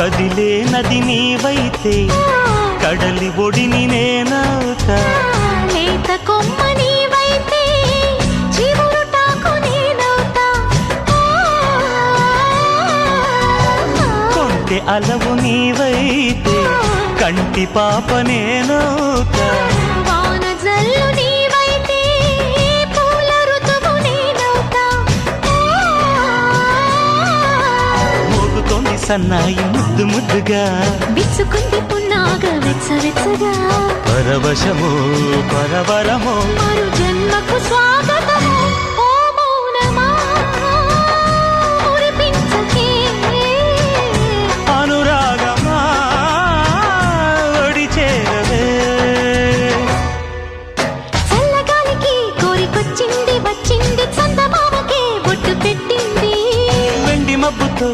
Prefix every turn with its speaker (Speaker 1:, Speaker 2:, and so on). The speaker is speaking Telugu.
Speaker 1: కదిలే నది నీవైతే కడలి ఒడిని నేనవుతా.
Speaker 2: లేత కొమ్మ నీవైతే చివురుటాకు నేనవుతా.
Speaker 1: కొంటె అలవు నీవైతే కంటి పాప నేనవుతా.
Speaker 2: వాన జల్లు నీవైతే పూల ఋతువు నేనవుతా.
Speaker 1: మోగుతోంది సన్నాయి ముద్దు ముద్దుగా,
Speaker 2: విచ్చుకుంది పున్నాగ వెచ్చవెచ్చగా.
Speaker 1: పరవశమో పరవరమో
Speaker 2: మరు జన్మకు స్వాగతము. ఓ మౌనమా మురిపించకే.
Speaker 1: అనురాగమా ఒడి చేరవే.
Speaker 2: చల్లగాలికి కోరికొచ్చింది వచ్చింది చందమామకే బొట్టు పెట్టింది.
Speaker 1: వెండి మబ్బుతో